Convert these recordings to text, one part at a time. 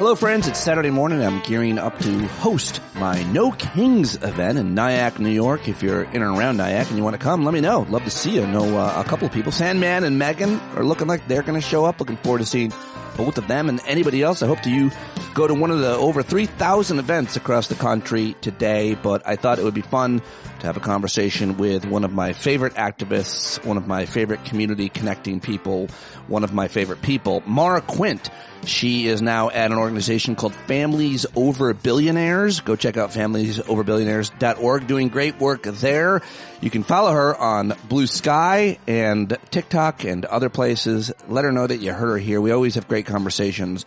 Hello, friends. It's Saturday morning. I'm gearing up to host my No Kings event in Nyack, New York. If you're in and around Nyack and you want to come, let me know. Love to see you. I know a couple of people. Sandman and Megan are looking like they're going to show up. Looking forward to seeing both of them and anybody else. I hope you go to one of the over 3,000 events across the country today. But I thought it would be fun to have a conversation with one of my favorite activists, one of my favorite community connecting people, one of my favorite people, Maura Quint. She is now at an organization called Families Over Billionaires. Go check out familiesoverbillionaires.org. Doing great work there. You can follow her on Blue Sky and TikTok and other places. Let her know that you heard her here. We always have great conversations.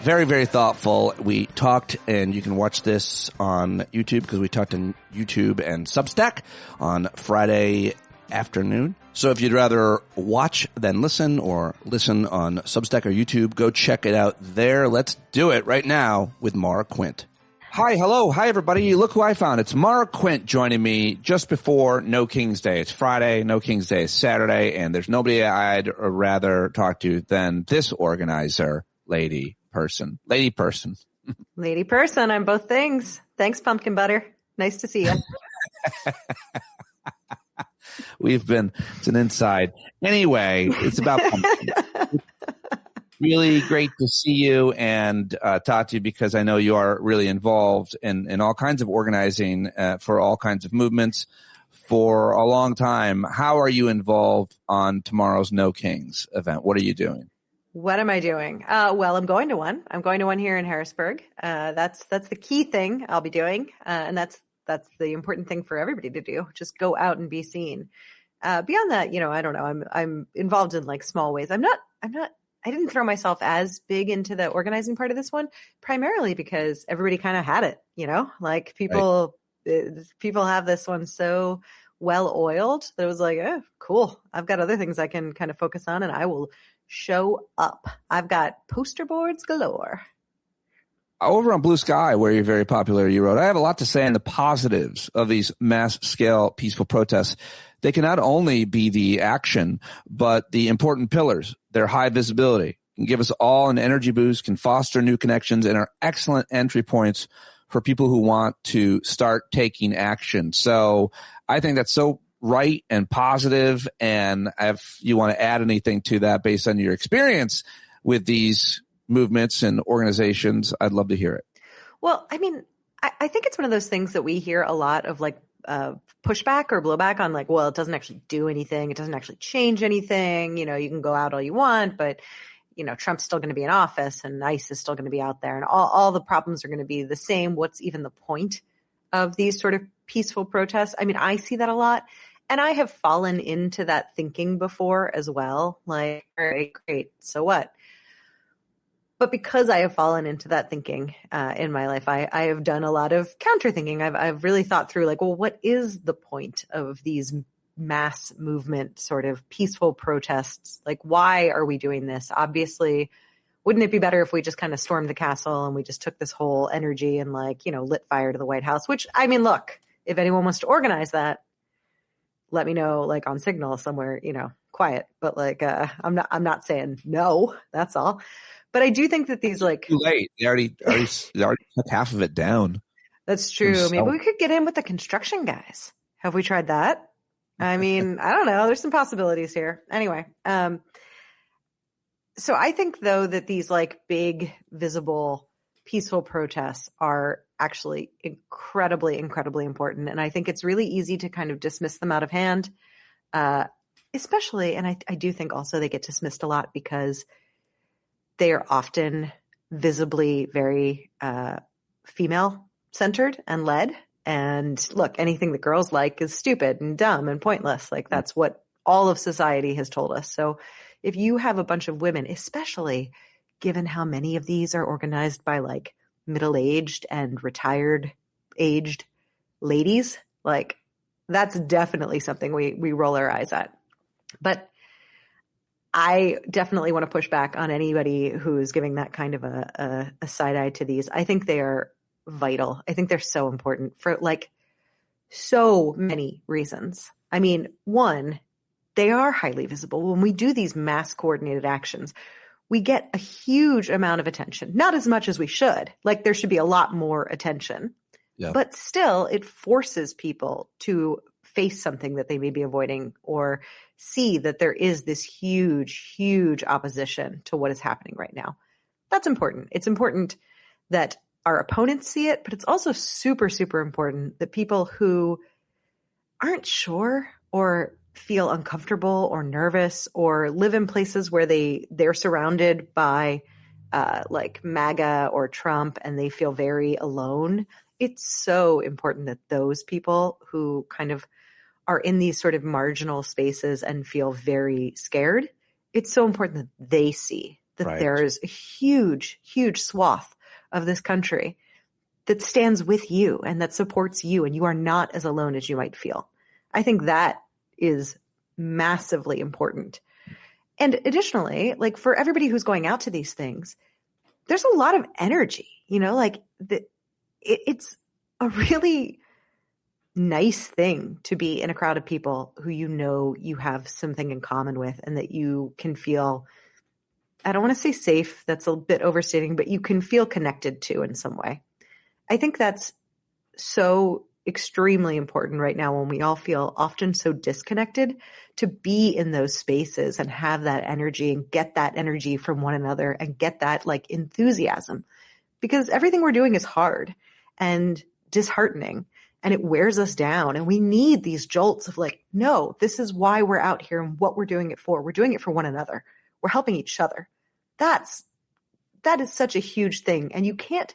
Very, very thoughtful. We talked, and you can watch this on YouTube because we talked on YouTube and Substack on Friday afternoon. So if you'd rather watch than listen or listen on Substack or YouTube, go check it out there. Let's do it right now with Maura Quint. Hi, hello. Hi, everybody. Look who I found. It's Maura Quint joining me just before No King's Day. It's Friday. No King's Day is Saturday, and there's nobody I'd rather talk to than this organizer, lady person. Lady person. I'm both things. Thanks, Pumpkin Butter. Nice to see you. It's an inside. Anyway, it's about pumpkin. Really great to see you and talk to you because I know you are really involved in all kinds of organizing for all kinds of movements for a long time. How are you involved on tomorrow's No Kings event? What are you doing? What am I doing? Well, I'm going to one. I'm going to one here in Harrisburg. That's the key thing I'll be doing. And that's the important thing for everybody to do. Just go out and be seen. Beyond that, I don't know. I'm involved in like small ways. I didn't throw myself as big into the organizing part of this one, primarily because everybody kind of had it, like people have this one so well oiled that it was like, oh, cool. I've got other things I can kind of focus on and I will show up. I've got poster boards galore. Over on Blue Sky, where you're very popular, you wrote, I have a lot to say on the positives of these mass-scale peaceful protests. They can not only be the action, but the important pillars. Their high visibility can give us all an energy boost, can foster new connections, and are excellent entry points for people who want to start taking action. So I think that's so right and positive, and if you want to add anything to that based on your experience with these movements and organizations, I'd love to hear it. Well, I mean, I think it's one of those things that we hear a lot of like pushback or blowback on like, well, it doesn't actually do anything. It doesn't actually change anything. You can go out all you want, but Trump's still going to be in office and ICE is still going to be out there and all the problems are going to be the same. What's even the point of these sort of peaceful protests? I mean, I see that a lot. And I have fallen into that thinking before as well. Like, all right, great. So what? But because I have fallen into that thinking in my life, I have done a lot of counter thinking. I've really thought through like, well, what is the point of these mass movement sort of peaceful protests? Like, why are we doing this? Obviously, wouldn't it be better if we just kind of stormed the castle and we just took this whole energy and like, lit fire to the White House? Which, I mean, look, if anyone wants to organize that, let me know, like on Signal somewhere, quiet. But like, I'm not saying no. That's all. But I do think that these like too late. They already took half of it down. That's true. Maybe we could get in with the construction guys. Have we tried that? I mean, I don't know. There's some possibilities here. Anyway, so I think though that these like big, visible, peaceful protests are actually incredibly, incredibly important. And I think it's really easy to kind of dismiss them out of hand, especially, and I do think also they get dismissed a lot because they are often visibly very female-centered and led. And look, anything that girls like is stupid and dumb and pointless. Like that's what all of society has told us. So if you have a bunch of women, especially given how many of these are organized by like middle-aged and retired aged ladies, like that's definitely something we roll our eyes at. But I definitely want to push back on anybody who is giving that kind of a side eye to these. I think they are vital. I think they're so important for like so many reasons. I mean, one, they are highly visible. When we do these mass coordinated actions, we get a huge amount of attention, not as much as we should. Like there should be a lot more attention, but still it forces people to face something that they may be avoiding or see that there is this huge, huge opposition to what is happening right now. That's important. It's important that our opponents see it, but it's also super, super important that people who aren't sure or feel uncomfortable or nervous or live in places where they're surrounded by like MAGA or Trump and they feel very alone. It's so important that those people who kind of are in these sort of marginal spaces and feel very scared, it's so important that they see that there is a huge, huge swath of this country that stands with you and that supports you, and you are not as alone as you might feel. I think that is massively important. And additionally, like for everybody who's going out to these things, there's a lot of energy, like it's a really nice thing to be in a crowd of people who you have something in common with and that you can feel, I don't want to say safe, that's a bit overstating, but you can feel connected to in some way. I think that's so extremely important right now when we all feel often so disconnected, to be in those spaces and have that energy and get that energy from one another and get that like enthusiasm, because everything we're doing is hard and disheartening and it wears us down. And we need these jolts of like, no, this is why we're out here and what we're doing it for. We're doing it for one another. We're helping each other. That is such a huge thing. And you can't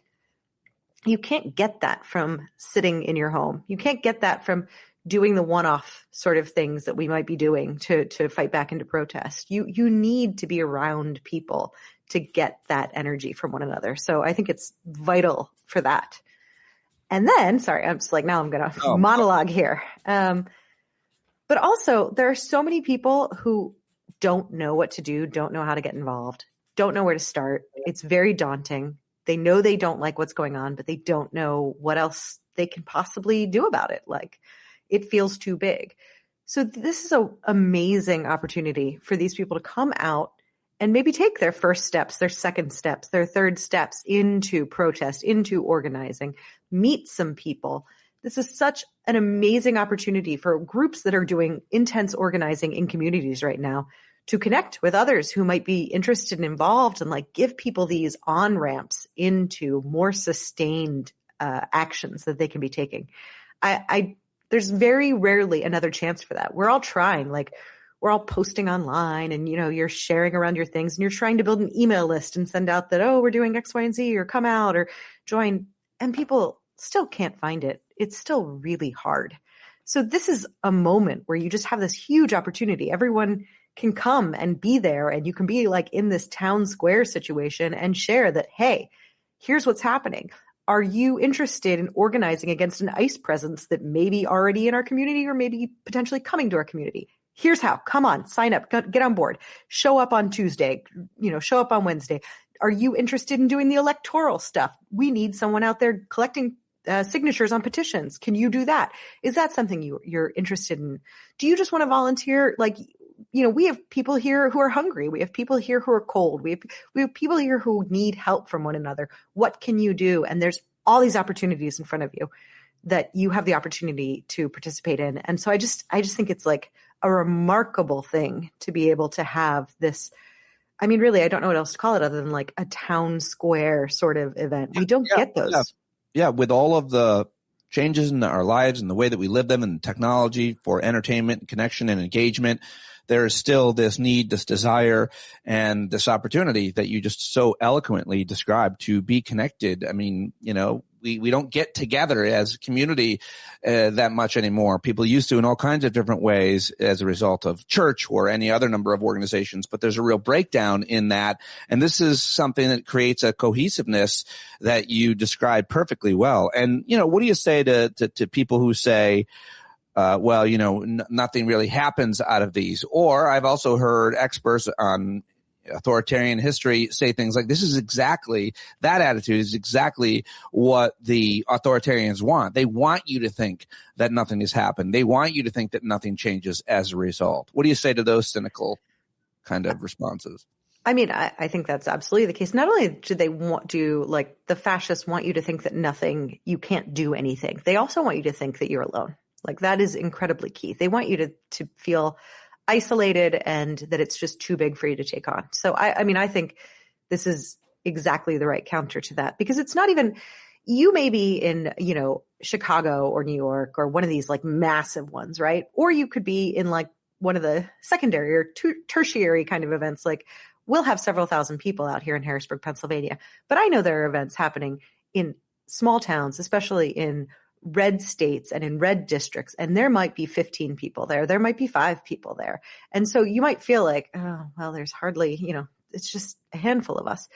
get that from sitting in your home. You can't get that from doing the one-off sort of things that we might be doing to fight back into protest. You need to be around people to get that energy from one another. So I think it's vital for that. And then, sorry, I'm just like, now I'm going to monologue here. But also there are so many people who don't know what to do, don't know how to get involved, don't know where to start. It's very daunting. They know they don't like what's going on, but they don't know what else they can possibly do about it. Like it feels too big. So this is an amazing opportunity for these people to come out and maybe take their first steps, their second steps, their third steps into protest, into organizing, meet some people. This is such an amazing opportunity for groups that are doing intense organizing in communities right now to connect with others who might be interested and involved and like give people these on-ramps into more sustained actions that they can be taking. There's very rarely another chance for that. We're all trying, like we're all posting online and, you're sharing around your things and you're trying to build an email list and send out that, oh, we're doing X, Y, and Z, or come out or join. And people still can't find it. It's still really hard. So this is a moment where you just have this huge opportunity. Everyone can come and be there and you can be like in this town square situation and share that, hey, here's what's happening. Are you interested in organizing against an ICE presence that may be already in our community or maybe potentially coming to our community? Here's how. Come on, sign up, get on board, show up on Tuesday, show up on Wednesday. Are you interested in doing the electoral stuff? We need someone out there collecting signatures on petitions. Can you do that? Is that something you're interested in? Do you just want to volunteer? Like, we have people here who are hungry. We have people here who are cold. We have people here who need help from one another. What can you do? And there's all these opportunities in front of you that you have the opportunity to participate in. And so I just think it's like a remarkable thing to be able to have this. I mean, really, I don't know what else to call it other than like a town square sort of event. We don't get those. Yeah. With all of the changes in our lives and the way that we live them and technology for entertainment, connection, and engagement, there is still this need, this desire, and this opportunity that you just so eloquently described to be connected. I mean, we don't get together as a community that much anymore. People used to in all kinds of different ways as a result of church or any other number of organizations, but there's a real breakdown in that. And this is something that creates a cohesiveness that you described perfectly well. And, what do you say to people who say, nothing really happens out of these? Or I've also heard experts on authoritarian history say things like, that attitude is exactly what the authoritarians want. They want you to think that nothing has happened. They want you to think that nothing changes as a result. What do you say to those cynical kind of responses? I mean, I think that's absolutely the case. Not only do they like the fascists want you to think that you can't do anything. They also want you to think that you're alone. Like that is incredibly key. They want you to feel isolated and that it's just too big for you to take on. So I mean, I think this is exactly the right counter to that, because it's not even, you may be in, Chicago or New York or one of these like massive ones, right? Or you could be in like one of the secondary or tertiary kind of events. Like we'll have several thousand people out here in Harrisburg, Pennsylvania, but I know there are events happening in small towns, especially in red states and in red districts, and there might be 15 people there. There might be 5 people there. And so you might feel like, oh, well, there's hardly, it's just a handful of us.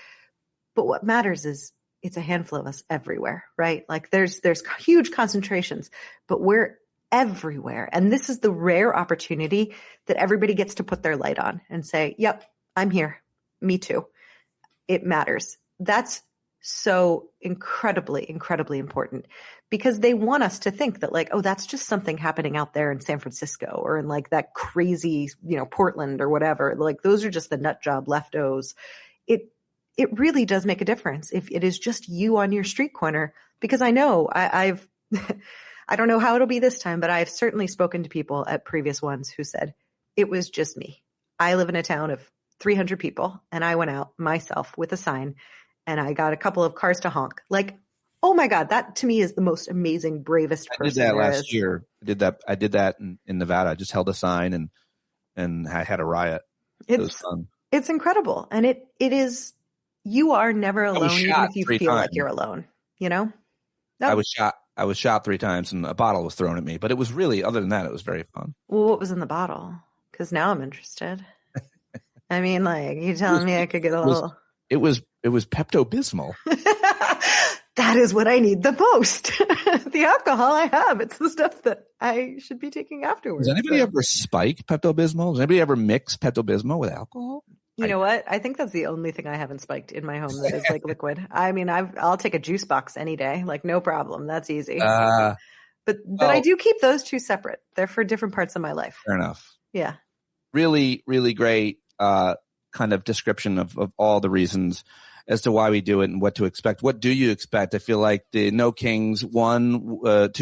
But what matters is it's a handful of us everywhere, right? Like there's huge concentrations, but we're everywhere. And this is the rare opportunity that everybody gets to put their light on and say, yep, I'm here. Me too. It matters. That's so incredibly, incredibly important, because they want us to think that like, oh, that's just something happening out there in San Francisco or in like that crazy, Portland or whatever. Like those are just the nut job leftos. It really does make a difference if it is just you on your street corner, because I know I've, I don't know how it'll be this time, but I've certainly spoken to people at previous ones who said it was just me. I live in a town of 300 people and I went out myself with a sign and I got a couple of cars to honk. Like, oh my God, that to me is the most amazing, bravest person. I did that last year. I did that in Nevada. I just held a sign and I had a riot. It was fun. It's incredible. And it is, you are never alone, even if you feel like you're alone, No. I was shot 3 times and a bottle was thrown at me, but it was really, other than that, it was very fun. Well, what was in the bottle? Because now I'm interested. I mean, like, you telling me I could get a little... It was Pepto-Bismol. That is what I need the most. The alcohol I have. It's the stuff that I should be taking afterwards. Does anybody ever spike Pepto-Bismol? Does anybody ever mix Pepto-Bismol with alcohol? You know what? I think that's the only thing I haven't spiked in my home that is like liquid. I mean, I'll take a juice box any day. Like no problem. That's easy. But I do keep those two separate. They're for different parts of my life. Fair enough. Yeah. Really, really great kind of description of all the reasons as to why we do it and what to expect. What do you expect? I feel like the No Kings 2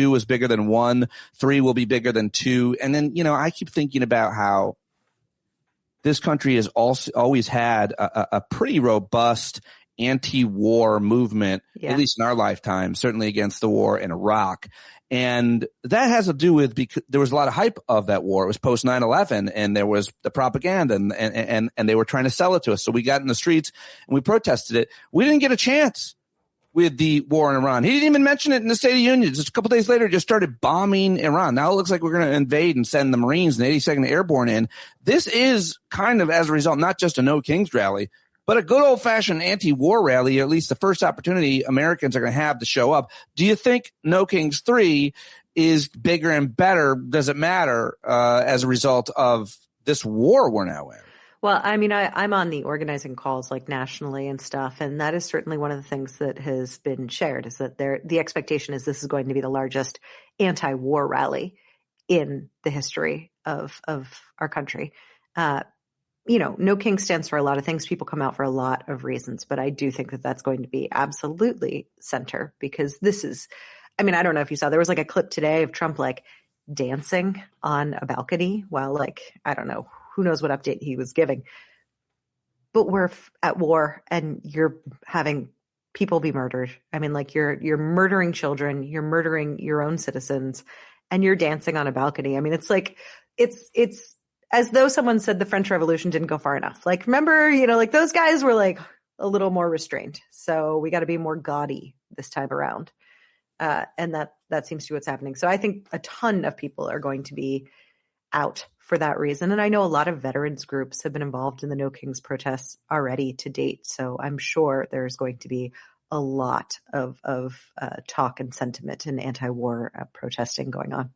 was bigger than 1, 3 will be bigger than 2. And then, I keep thinking about how this country has also always had a pretty robust anti-war movement, at least in our lifetime, certainly against the war in Iraq. And that has to do with, because there was a lot of hype of that war. It was post 9/11 and there was the propaganda and they were trying to sell it to us. So we got in the streets and we protested it. We didn't get a chance with the war in Iran. He didn't even mention it in the State of the Union. Just a couple days later, just started bombing Iran. Now it looks like we're going to invade and send the Marines and the 82nd Airborne in. This is kind of, as a result, not just a No Kings rally, but a good old-fashioned anti-war rally, or at least the first opportunity Americans are going to have to show up. Do you think No Kings 3 is bigger and better? Does it matter as a result of this war we're now in? Well, I mean, I'm on the organizing calls like nationally and stuff, and that is certainly one of the things that has been shared, is that the expectation is this is going to be the largest anti-war rally in the history of our country. No King stands for a lot of things. People come out for a lot of reasons, but I do think that that's going to be absolutely center, because this is, I mean, I don't know if you saw, there was like a clip today of Trump like dancing on a balcony while like, I don't know, who knows what update he was giving, but we're at war and you're having people be murdered. I mean, like you're murdering children, you're murdering your own citizens, and you're dancing on a balcony. I mean, it's like, it's as though someone said the French Revolution didn't go far enough. Like, remember, like those guys were like a little more restrained. So we got to be more gaudy this time around. And that seems to be what's happening. So I think a ton of people are going to be out for that reason. And I know a lot of veterans groups have been involved in the No Kings protests already to date. So I'm sure there's going to be a lot of talk and sentiment and anti-war protesting going on.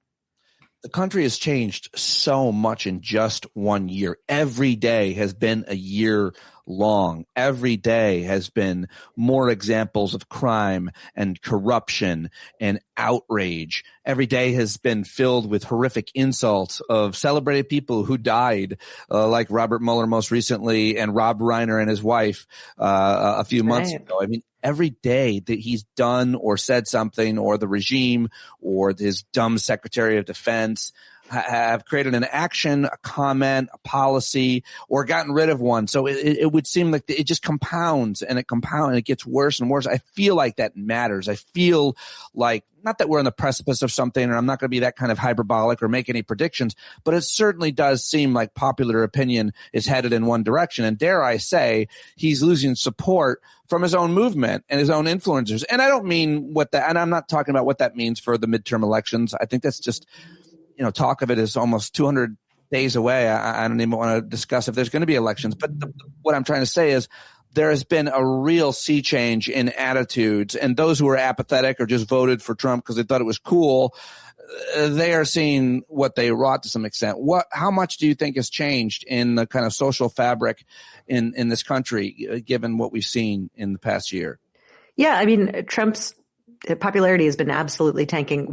The country has changed so much in just 1 year. Every day has been a year long. Every day has been more examples of crime and corruption and outrage. Every day has been filled with horrific insults of celebrated people who died, like Robert Mueller most recently and Rob Reiner and his wife a few months ago. I mean, every day that he's done or said something, or the regime or his dumb Secretary of Defense have created an action, a comment, a policy, or gotten rid of one. So it would seem like it just compounds and it gets worse and worse. I feel like that matters. I feel like, not that we're on the precipice of something, or I'm not going to be that kind of hyperbolic or make any predictions, but it certainly does seem like popular opinion is headed in one direction. And dare I say, he's losing support from his own movement and his own influencers. And I don't mean and I'm not talking about what that means for the midterm elections. I think that's just, talk of it is almost 200 days away. I don't even want to discuss if there's going to be elections. But what I'm trying to say is there has been a real sea change in attitudes. And those who are apathetic or just voted for Trump because they thought it was cool, they are seeing what they wrought to some extent. How much do you think has changed in the kind of social fabric in this country, given what we've seen in the past year? Yeah, I mean, Trump's popularity has been absolutely tanking.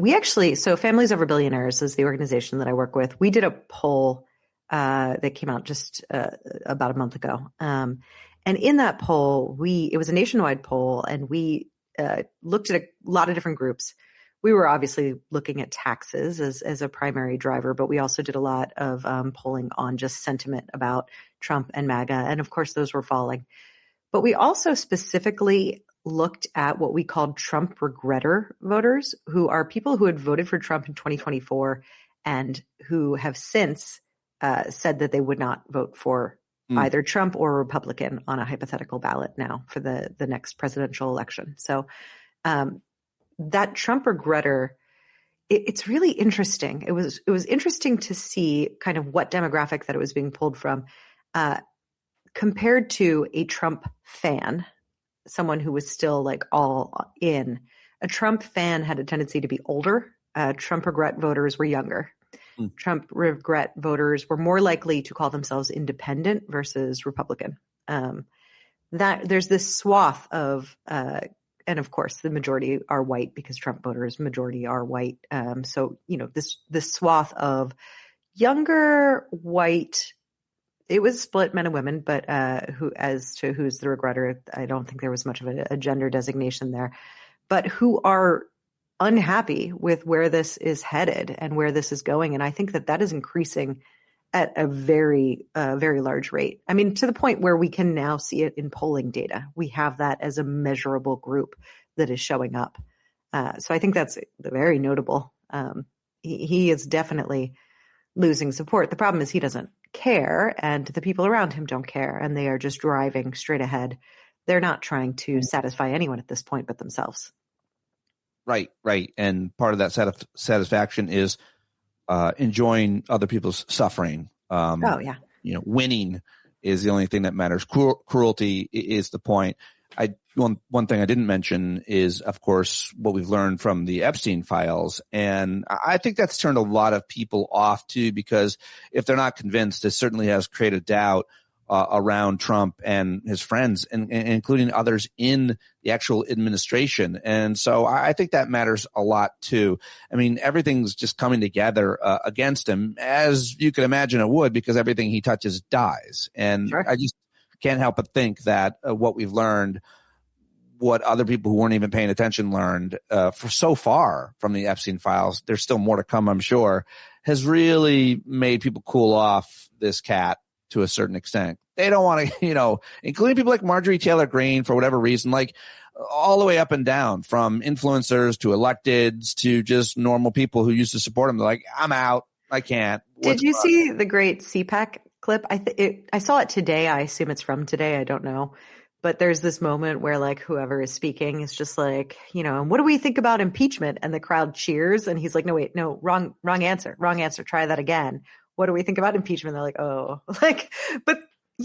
So Families Over Billionaires is the organization that I work with. We did a poll that came out just about a month ago. And in that poll, it was a nationwide poll, and we looked at a lot of different groups. We were obviously looking at taxes as a primary driver, but we also did a lot of polling on just sentiment about Trump and MAGA. And of course, those were falling. But we also specifically looked at what we called Trump regretter voters, who are people who had voted for Trump in 2024 and who have since said that they would not vote for either Trump or a Republican on a hypothetical ballot now for the next presidential election. So that Trump regretter, it's really interesting. It was interesting to see kind of what demographic that it was being pulled from compared to a Trump fan, someone who was still like all in. A Trump fan had a tendency to be older. Trump regret voters were younger. Trump regret voters were more likely to call themselves independent versus Republican. That there's this swath of, and of course the majority are white because Trump voters majority are white. So this swath of younger white. It was split men and women, but as to who's the regretter, I don't think there was much of a gender designation there, but who are unhappy with where this is headed and where this is going. And I think that is increasing at a very, very large rate. I mean, to the point where we can now see it in polling data. We have that as a measurable group that is showing up. So I think that's very notable. He is definitely losing support. The problem is he doesn't care, and the people around him don't care, and they are just driving straight ahead. They're not trying to satisfy anyone at this point but themselves. Right. And part of that satisfaction is enjoying other people's suffering. Winning is the only thing that matters. Cruelty is the point. One thing I didn't mention is, of course, what we've learned from the Epstein files. And I think that's turned a lot of people off too, because if they're not convinced, it certainly has created doubt around Trump and his friends, and including others in the actual administration. And so I think that matters a lot too. I mean, everything's just coming together against him, as you can imagine it would, because everything he touches dies. And sure. I just can't help but think that what we've learned, what other people who weren't even paying attention learned for so far from the Epstein files, there's still more to come, I'm sure, has really made people cool off this cat to a certain extent. They don't want to, including people like Marjorie Taylor Greene, for whatever reason, like all the way up and down, from influencers to electeds to just normal people who used to support them. They're like, I'm out. I can't. Did you see the great CPAC clip? I saw it today. I assume it's from today. I don't know. But there's this moment where like whoever is speaking is just like, and what do we think about impeachment? And the crowd cheers. And he's like, no, wrong answer. Try that again. What do we think about impeachment? They're like, oh, but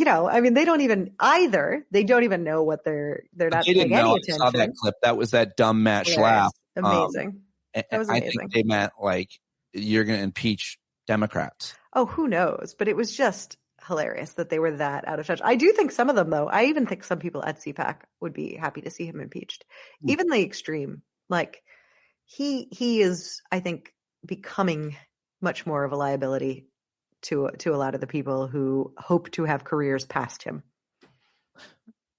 I mean, they don't even know what they're not paying any attention. I saw that clip. That was that dumb Matt Schlapp. Amazing. That was amazing. I think they meant like, you're going to impeach Democrats. Oh, who knows? But it was just hilarious that they were that out of touch. I do think some of them, though, I even think some people at CPAC would be happy to see him impeached. Even the extreme, like he is, I think, becoming much more of a liability to a lot of the people who hope to have careers past him.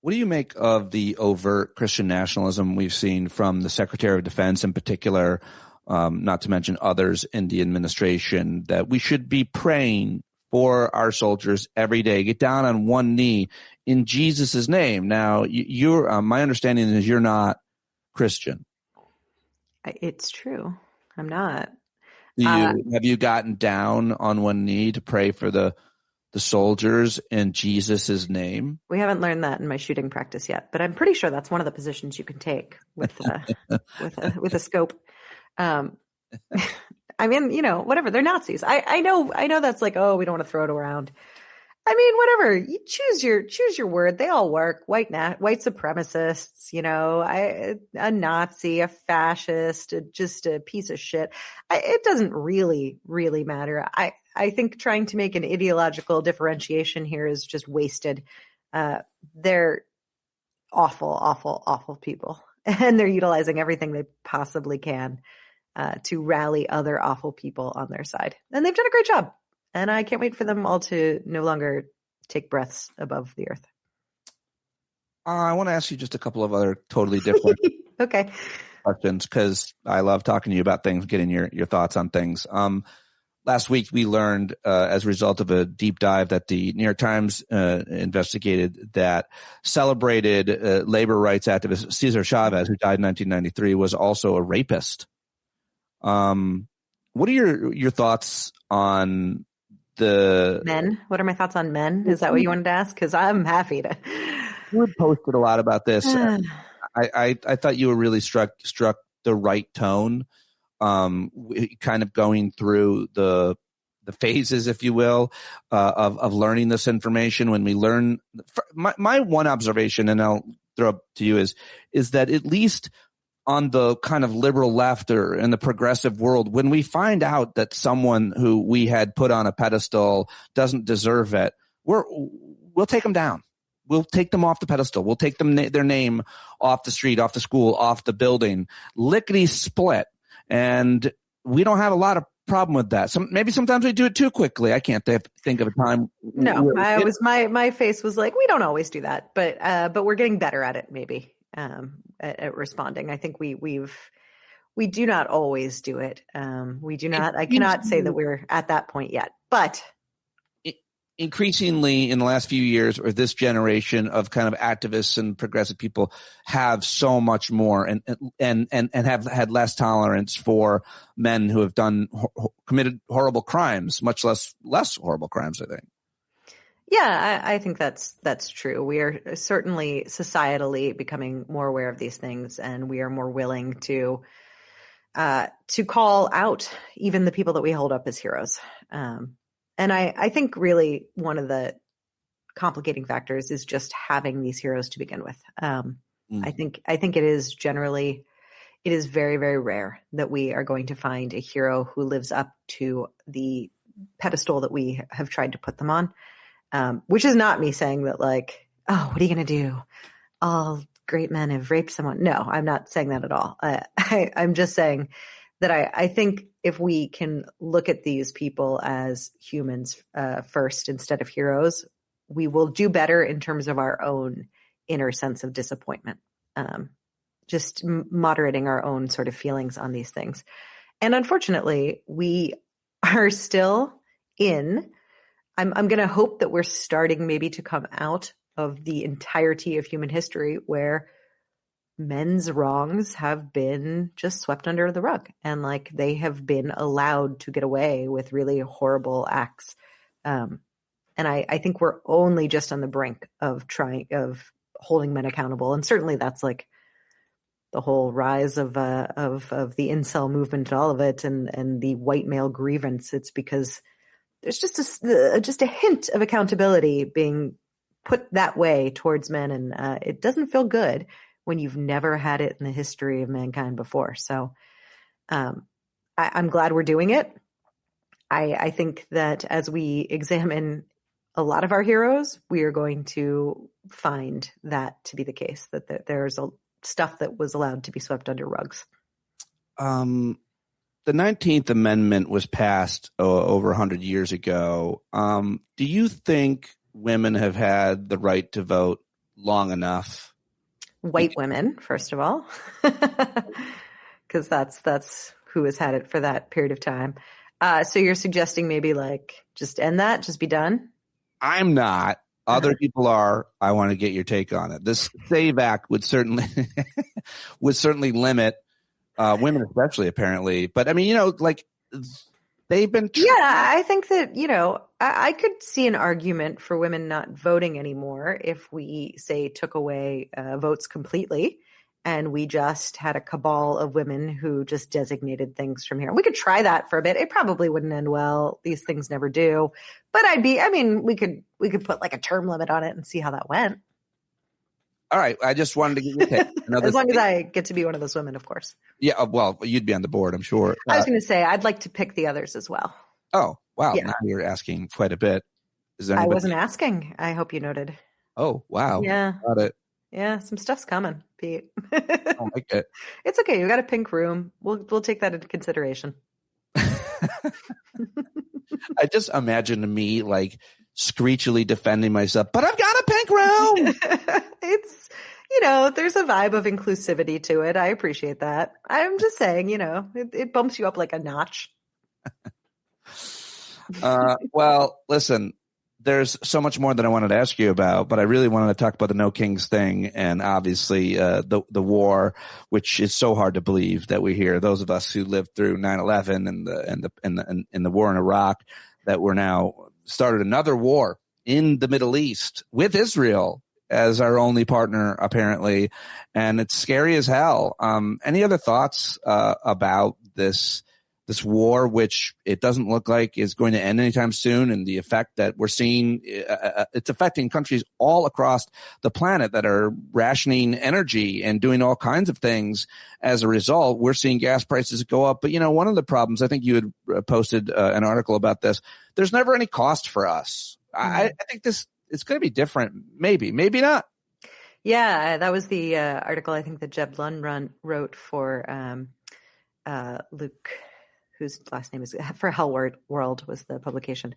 What do you make of the overt Christian nationalism we've seen from the Secretary of Defense in particular, not to mention others in the administration, that we should be praying for our soldiers every day, get down on one knee in Jesus' name? Now, you're my understanding is you're not Christian. It's true. I'm not. Have you gotten down on one knee to pray for the soldiers in Jesus' name? We haven't learned that in my shooting practice yet, but I'm pretty sure that's one of the positions you can take with with a scope. I mean, you know, whatever. They're Nazis. I know that's like, oh, we don't want to throw it around. I mean, whatever. You choose your word. They all work. White supremacists, you know, a Nazi, a fascist, just a piece of shit. It doesn't really, really matter. I think trying to make an ideological differentiation here is just wasted. They're awful, awful, awful people, and they're utilizing everything they possibly can to rally other awful people on their side. And they've done a great job. And I can't wait for them all to no longer take breaths above the earth. I want to ask you just a couple of other totally different okay. questions, because I love talking to you about things, getting your thoughts on things. Last week, we learned as a result of a deep dive that the New York Times investigated that celebrated labor rights activist Cesar Chavez, who died in 1993, was also a rapist. What are your thoughts on the men? What are my thoughts on men? Is that what you wanted to ask? Because I'm happy to. You had posted a lot about this. I thought you were really struck the right tone, kind of going through the phases, if you will, of learning this information. When we learn, my one observation, and I'll throw up to you, is that at least on the kind of liberal left or in the progressive world, when we find out that someone who we had put on a pedestal doesn't deserve it, we'll take them down. We'll take them off the pedestal. We'll take them their name off the street, off the school, off the building, lickety split. And we don't have a lot of problem with that. Maybe sometimes we do it too quickly. I can't think of a time. No, my face was like, we don't always do that, but we're getting better at it. Maybe. At responding. I think we do not always do it. We do not, I cannot say that we're at that point yet, but increasingly in the last few years, or this generation of kind of activists and progressive people have so much more and have had less tolerance for men who have committed horrible crimes, much less horrible crimes, I think. Yeah, I think that's true. We are certainly societally becoming more aware of these things, and we are more willing to call out even the people that we hold up as heroes. And I think really one of the complicating factors is just having these heroes to begin with. I think it is very, very rare that we are going to find a hero who lives up to the pedestal that we have tried to put them on. Which is not me saying that like, oh, what are you going to do? All great men have raped someone. No, I'm not saying that at all. I'm just saying that I think if we can look at these people as humans first instead of heroes, we will do better in terms of our own inner sense of disappointment, just moderating our own sort of feelings on these things. And unfortunately, we are still in I'm going to hope that we're starting maybe to come out of the entirety of human history where men's wrongs have been just swept under the rug and like they have been allowed to get away with really horrible acts. And I think we're only just on the brink of holding men accountable. And certainly that's like the whole rise of the incel movement and all of it and the white male grievance. It's because there's just a hint of accountability being put that way towards men. And it doesn't feel good when you've never had it in the history of mankind before. So I'm glad we're doing it. I think that as we examine a lot of our heroes, we are going to find that to be the case, that there's stuff that was allowed to be swept under rugs. The 19th Amendment was passed over 100 years ago. Do you think women have had the right to vote long enough? White women, first of all, because that's who has had it for that period of time. So you're suggesting maybe like just end that, just be done? I'm not. Other people are. I want to get your take on it. This SAVE Act would certainly limit women, especially apparently. But I mean, like they've been. Yeah, I think that I could see an argument for women not voting anymore if we say took away votes completely, and we just had a cabal of women who just designated things from here. We could try that for a bit. It probably wouldn't end well. These things never do. But we could put like a term limit on it and see how that went. All right. I just wanted to get your take. As long as I get to be one of those women, of course. Yeah. Well, you'd be on the board, I'm sure. I was going to say, I'd like to pick the others as well. Oh, wow. Yeah. Now you're asking quite a bit. I wasn't asking. I hope you noted. Oh, wow. Yeah. Got it. Yeah, some stuff's coming, Pete. I don't like it. It's okay. You got a pink room. We'll take that into consideration. I just imagine me like screechily defending myself, but I've got a pink room. It's, there's a vibe of inclusivity to it. I appreciate that. I'm just saying, it bumps you up like a notch. Well, listen, there's so much more that I wanted to ask you about, but I really wanted to talk about the No Kings thing and obviously the war, which is so hard to believe that we hear. Those of us who lived through 9/11 and the war in Iraq, that we're now started another war in the Middle East with Israel as our only partner, apparently, and it's scary as hell. Any other thoughts about this war, which it doesn't look like is going to end anytime soon, and the effect that we're seeing, it's affecting countries all across the planet that are rationing energy and doing all kinds of things. As a result, we're seeing gas prices go up. But, one of the problems, I think you had posted an article about this, there's never any cost for us. I think it's going to be different. Maybe not. Yeah, that was the article I think that Jeb Lund wrote for Luke, whose last name is for Hell World was the publication.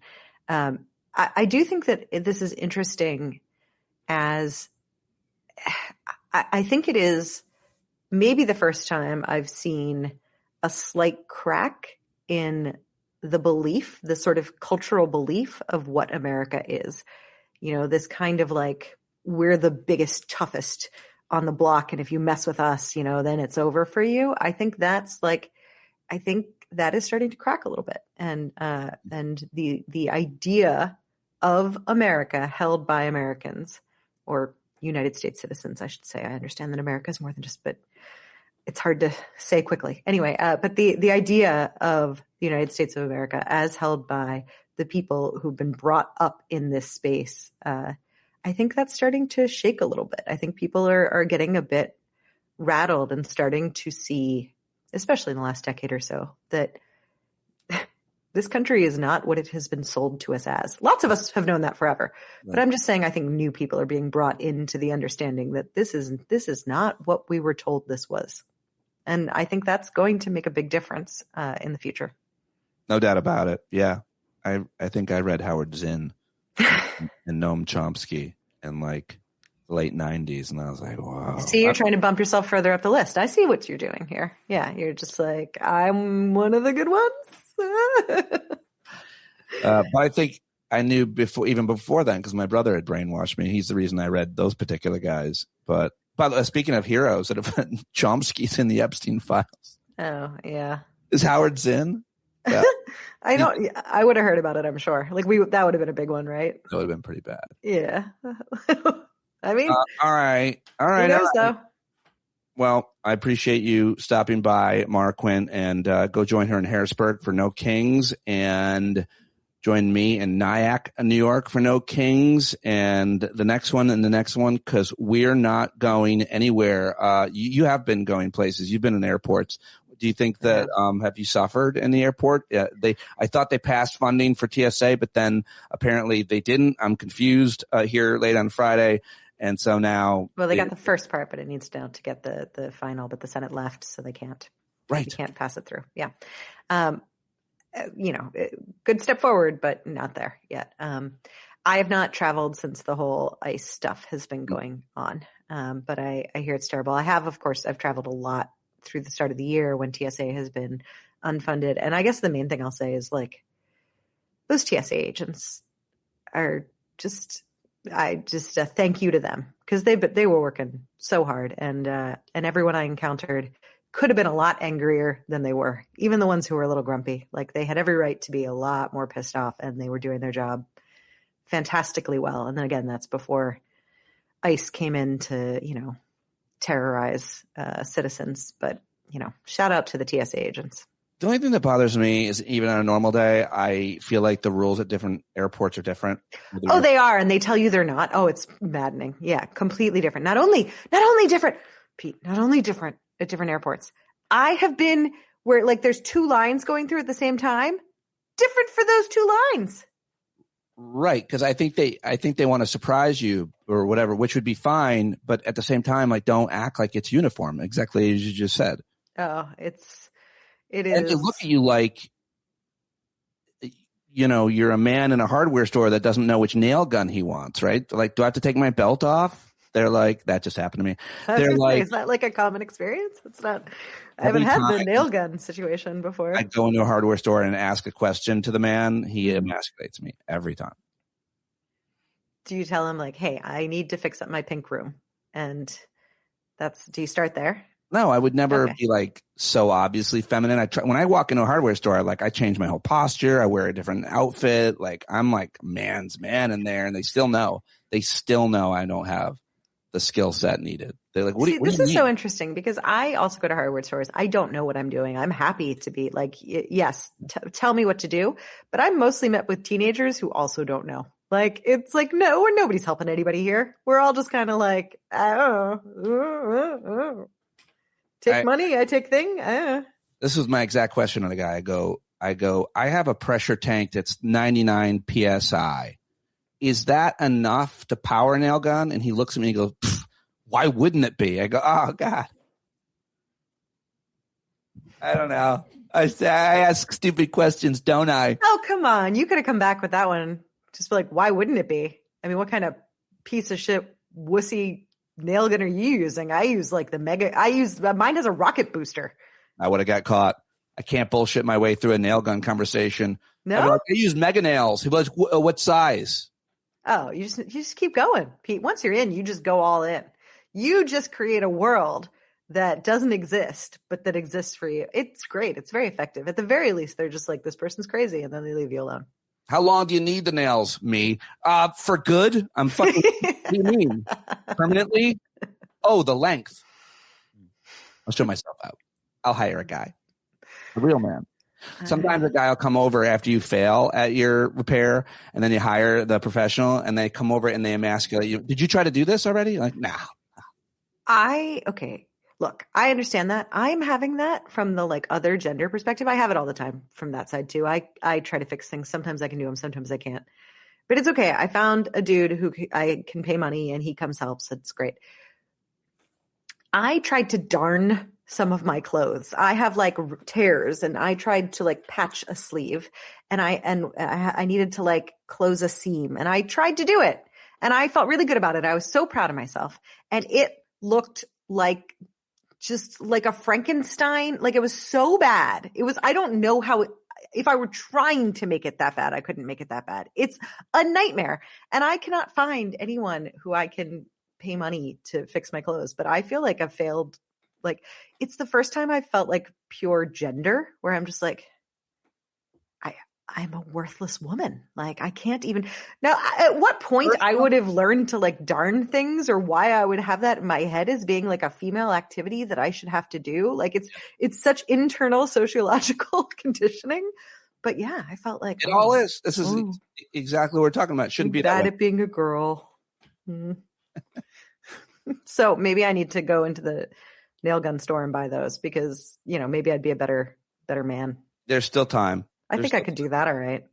I do think that this is interesting, as I think it is maybe the first time I've seen a slight crack in the belief, the sort of cultural belief of what America is. This kind of like, we're the biggest, toughest on the block, and if you mess with us, then it's over for you. I think that is starting to crack a little bit. And the idea of America held by Americans, or United States citizens, I should say. I understand that America is more than just, but it's hard to say quickly. Anyway, but the idea of the United States of America as held by the people who've been brought up in this space, I think that's starting to shake a little bit. I think people are getting a bit rattled and starting to see, especially in the last decade or so, that this country is not what it has been sold to us as. Lots of us have known that forever. Right. But I'm just saying, I think new people are being brought into the understanding that this is not what we were told this was. And I think that's going to make a big difference in the future. No doubt about it. Yeah. I think I read Howard Zinn and Noam Chomsky in like the late 90s, and I was like, wow. See, you're trying to bump yourself further up the list. I see what you're doing here. Yeah, you're just like, I'm one of the good ones. But I think I knew even before then, because my brother had brainwashed me. He's the reason I read those particular guys. But speaking of heroes, that have Chomsky's in the Epstein files. Oh, yeah. Is Howard Zinn? Yeah. I would have heard about it, I'm sure. Like that would have been a big one, right? That would have been pretty bad. Yeah. I mean, all right. Who knows, though? Well, I appreciate you stopping by, Maura Quint, and go join her in Harrisburg for No Kings, and join me in Nyack, New York for No Kings, and the next one, because we're not going anywhere. You have been going places. You've been in airports. Do you think that have you suffered in the airport? I thought they passed funding for TSA, but then apparently they didn't. I'm confused here late on Friday, and so now. Well, they got the first part, but it needs now to get the final. But the Senate left, so they can't. Right. You can't pass it through. Yeah. Good step forward, but not there yet. I have not traveled since the whole ICE stuff has been going on. But I hear it's terrible. I've traveled a lot through the start of the year when TSA has been unfunded. And I guess the main thing I'll say is like those TSA agents are thank you to them because they were working so hard and everyone I encountered could have been a lot angrier than they were. Even the ones who were a little grumpy, like they had every right to be a lot more pissed off and they were doing their job fantastically well. And then again, that's before ICE came in to, terrorize citizens. But, shout out to the TSA agents. The only thing that bothers me is even on a normal day, I feel like the rules at different airports are different. Oh, they are. And they tell you they're not. Oh, it's maddening. Yeah. Completely different. Not only different, Pete, not only different at different airports. I have been where like there's two lines going through at the same time. Different for those two lines. Right, because I think they want to surprise you or whatever, which would be fine. But at the same time, like don't act like it's uniform, exactly as you just said. Oh, it is. And they look at you like, you're a man in a hardware store that doesn't know which nail gun he wants, right? Like, do I have to take my belt off? They're like, that just happened to me. They're like, is that like a common experience? It's not. I haven't had the nail gun situation before. I go into a hardware store and ask a question to the man. He emasculates me every time. Do you tell him like, hey, I need to fix up my pink room? And do you start there? No, I would never be like so obviously feminine. When I walk into a hardware store, I change my whole posture. I wear a different outfit. Like I'm like man's man in there and they still know I don't have the skill set needed. They're like, what do you this is need? So interesting because I also go to hardware stores. I don't know what I'm doing. I'm happy to be like, yes, tell me what to do. But I'm mostly met with teenagers who also don't know. Like, it's like, nobody's helping anybody here. We're all just kind of like, take money. I take thing. This was my exact question on the guy. I go, I have a pressure tank that's 99 PSI. Is that enough to power a nail gun? And he looks at me and goes, why wouldn't it be? I go, oh, God. I don't know. I ask stupid questions, don't I? Oh, come on. You could have come back with that one. Just be like, why wouldn't it be? I mean, what kind of piece of shit wussy nail gun are you using? I use like mine has a rocket booster. I would have got caught. I can't bullshit my way through a nail gun conversation. No? I use mega nails. He was like, what size? Oh, you just keep going, Pete. Once you're in, you just go all in. You just create a world that doesn't exist, but that exists for you. It's great. It's very effective. At the very least, they're just like, this person's crazy, and then they leave you alone. How long do you need the nails? Me. For good? I'm fucking, what do you mean? Permanently? Oh, the length. I'll show myself out. I'll hire a guy. A real man. Sometimes a guy will come over after you fail at your repair, and then you hire the professional, and they come over and they emasculate you. Did you try to do this already? Like, nah. Okay. Look, I understand that. I'm having that from the like other gender perspective. I have it all the time from that side too. I try to fix things. Sometimes I can do them. Sometimes I can't. But it's okay. I found a dude who I can pay money and he comes helps. It's great. I tried to darn some of my clothes. I have like tears and I tried to like patch a sleeve and I needed to like close a seam and I tried to do it and I felt really good about it. I was so proud of myself and it looked like just like a Frankenstein. Like it was so bad. I don't know how if I were trying to make it that bad, I couldn't make it that bad. It's a nightmare. And I cannot find anyone who I can pay money to fix my clothes, but I feel like I've failed. Like it's the first time I felt like pure gender where I'm just like, I'm a worthless woman. Like I can't even now at what point I would have learned to like darn things or why I would have that in my head as being like a female activity that I should have to do. Like it's such internal sociological conditioning. But yeah, I felt like it all is. This is exactly what we're talking about. It shouldn't be that bad way. at being a girl. So maybe I need to go into the nail gun store and buy those because, maybe I'd be a better man. There's still time. I think I could do that all right.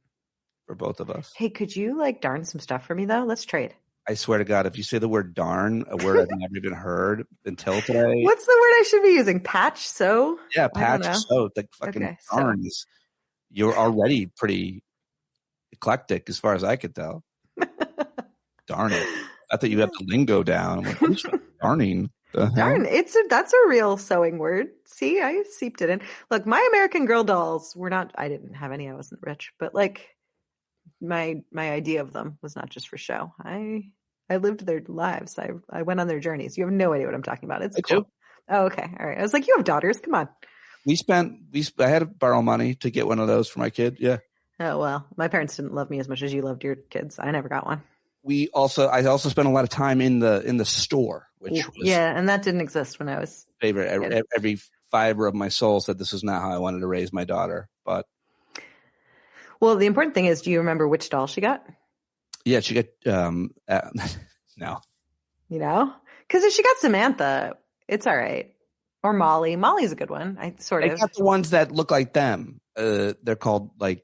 For both of us. Hey, could you darn some stuff for me though? Let's trade. I swear to God, if you say the word darn, a word I've never even heard until today. What's the word I should be using? Patch, sew? Yeah, patch, sew. Like fucking darn. You're already pretty eclectic as far as I could tell. Darn it. I thought you had the lingo down. I'm like, who's darning? Darn, that's a real sewing word. See, I seeped it in. Look, my American Girl dolls were not, I didn't have any, I wasn't rich, but my idea of them was not just for show. I lived their lives. I went on their journeys. You have no idea what I'm talking about. It's cool. Oh, okay. All right. I was like, you have daughters. Come on. I had to borrow money to get one of those for my kid. Yeah. Oh, well, my parents didn't love me as much as you loved your kids. I never got one. I also spent a lot of time in the store, which was and that didn't exist when I was favorite. Every fiber of my soul said this is not how I wanted to raise my daughter. But well, the important thing is, do you remember which doll she got? Yeah, she got no. Because if she got Samantha, it's all right. Or Molly. Molly's a good one. I got the ones that look like them. They're called like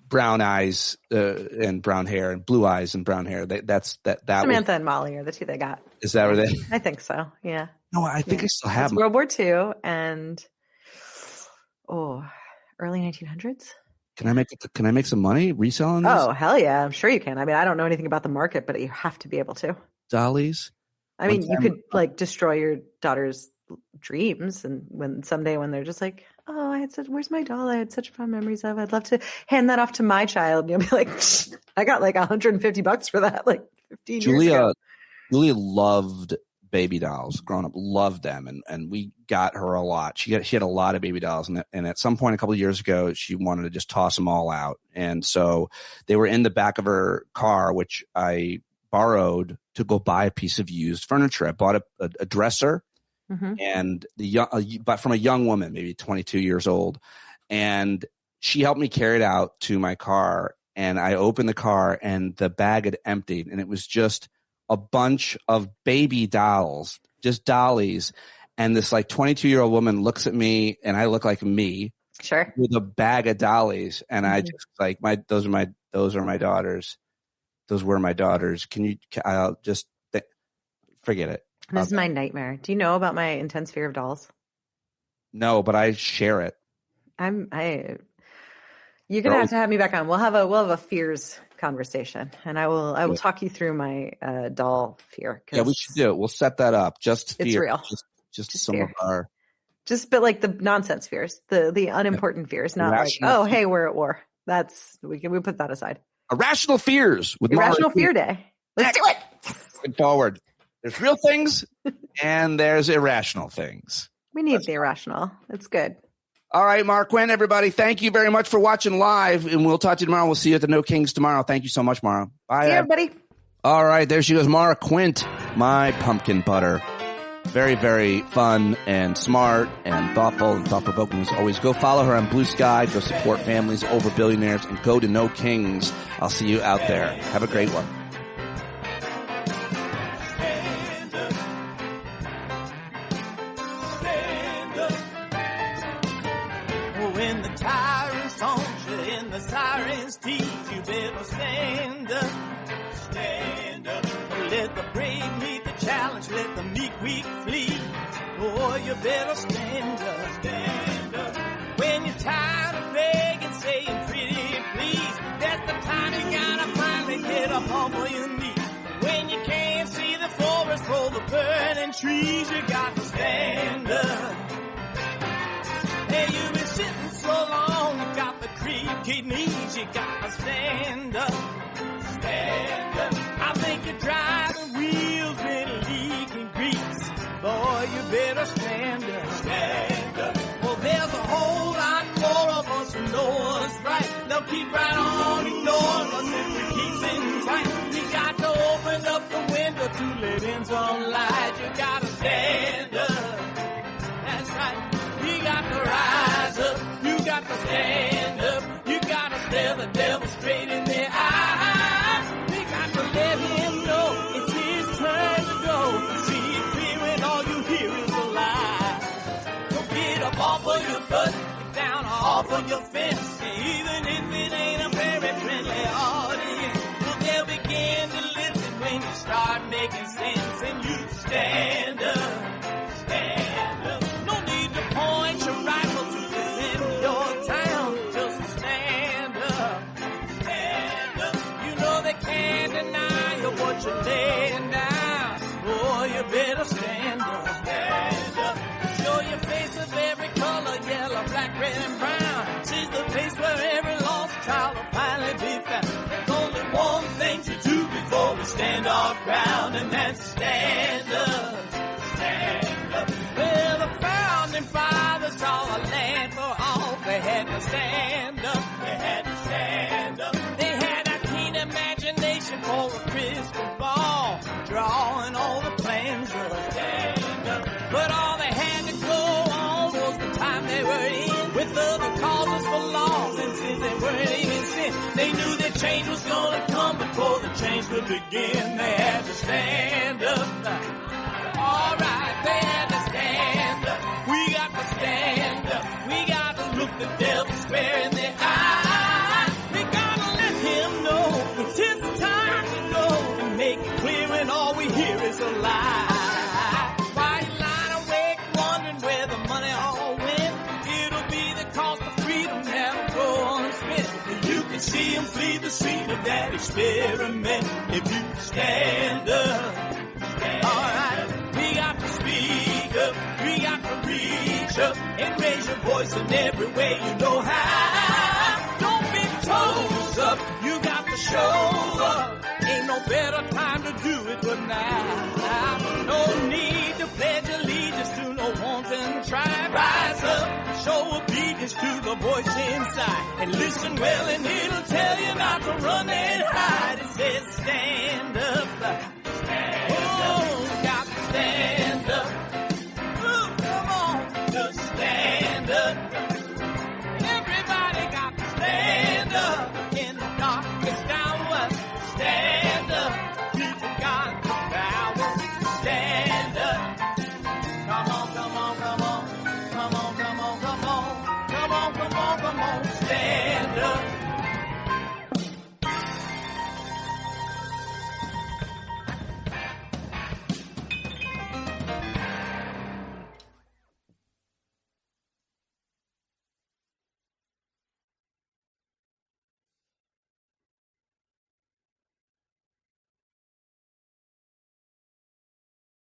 brown eyes and brown hair, and blue eyes and brown hair. That Samantha and Molly are the two they got. Is that where they? I think so. Yeah. No, I think I still have them. World War II and early 1900s. Can I make some money reselling this? Oh, hell yeah. I'm sure you can. I mean, I don't know anything about the market, but you have to be able to. Dollies? I mean, you could destroy your daughter's dreams. And when they're just like, oh, where's my doll? I had such fond memories of. I'd love to hand that off to my child. And you'll be like, I got $150 for that 15 years ago. Julia loved baby dolls growing up, loved them, and we got her a lot. She had a lot of baby dolls, and at some point a couple of years ago she wanted to just toss them all out, and so they were in the back of her car, which I borrowed to go buy a piece of used furniture. I bought a dresser, and but from a young woman, maybe 22 years old, and she helped me carry it out to my car, and I opened the car and the bag had emptied, and it was just a bunch of baby dolls, just dollies. And this 22-year-old woman looks at me, and I look like me, sure, with a bag of dollies. And I just those are my daughters. Those were my daughters. I'll just forget it. This is my nightmare. Do you know about my intense fear of dolls? No, but I share it. You're gonna have me back on. We'll have a fears conversation, and I will talk you through my doll fear. Yeah, we should do it. We'll set that up. Just fear. It's real. Just some fear. Of our. But the nonsense fears, the unimportant fears, not hey, we're at war. We put that aside. Irrational fears with Irrational Fear Day. Let's do it. Going forward. There's real things and there's irrational things. We need the irrational. It's good. All right, Maura Quint, everybody. Thank you very much for watching live, and we'll talk to you tomorrow. We'll see you at the No Kings tomorrow. Thank you so much, Maura. Bye. See you, everybody. All right, there she goes, Maura Quint, my pumpkin butter. Very, very fun and smart and thoughtful and thought-provoking as always. Go follow her on Blue Sky. Go support families over billionaires, and go to No Kings. I'll see you out there. Have a great one. When the tyrants taunt you in the siren's teeth, you better stand up. Stand up. Let the brave meet the challenge, let the weak flee. Oh, you better stand up. Stand up. When you're tired of begging, saying pretty please, that's the time you gotta finally get up off of your knees. When you can't see the forest for the burning trees, you got to stand up. Hey, you've been sitting so long, you got the creaky knees, you gotta stand up. Stand up. I think you're driving wheels with leaking grease. Boy, you better stand up. Stand up. Well, there's a whole lot more of us who know what's right. They'll keep right on ignoring us if we keep sitting tight. You got to open up the window to let in some light. You gotta stand up. That's right. You got to rise up, you got to stand up, you got to stare the devil straight in the eye. We got to let him know it's his turn to go. See it clear when all for your fence. Even if it ain't a very friendly audience, well, they'll begin to listen when you start making sense. And you stand up, stand up. No need to point your rifle to defend your town. Just stand up, stand up. You know they can't deny you what you're laying down. Oh, you better stand up, stand up. Show your face of every color, yellow, black, red, and brown. She's the place where every lost child will finally be found. There's only one thing to do before we stand our ground, and that's stand up, stand up. Well, the founding fathers saw a land for all. They had to stand up, they had to stand up. They had a keen imagination for a crystal ball, drawing all the plans of stand up. But all they had to go on was the time they were in, with other causes for laws, and since they weren't even sin, they knew that change was gonna come before the change would begin. They had to stand up. Alright, they had to stand up. We got to stand up. We got to look the devil square in the eye. We gotta let him know it's his time to go, and make it clear when all we hear is a lie. Why you lying awake wondering where the money all went? It'll be the cost of freedom that'll go unspent. You can see him flee the scene of that experiment if you stand up. Alright, we got to speak up, we got to reach up, and raise your voice in every way you know how. Don't be toes up, you got to show up. Ain't no better time to do it but now. No need to pledge allegiance to no wanton tribe. Rise up, show obedience to the voice inside, and listen well and it'll tell you not to run and hide. It says stand